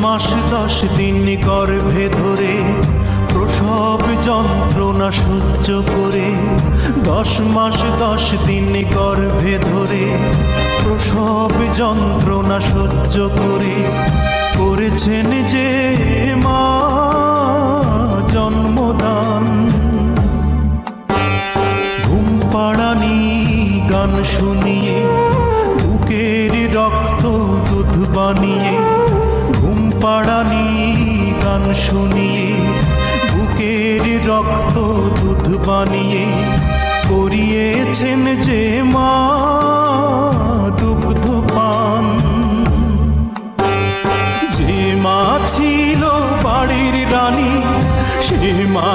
মাস 10 দিন গর্ভে ধরে প্রসব যন্ত্রণা সহ্য করে, 10 মাস 10 দিন গর্ভে ধরে প্রসব যন্ত্রণা সহ্য করে করেছেন যে মা জন্মদান। ঘুম পাড়ানি গান শুনিয়ে বুকের রক্ত দুধ বানিয়ে, ঘুম পাড়ানি গান শুনিয়ে বুকের রক্ত দুধ বানিয়ে করিয়েছেন যে মা দুগ্ধ পান। যে মা ছিল বাড়ির রানী, সে মা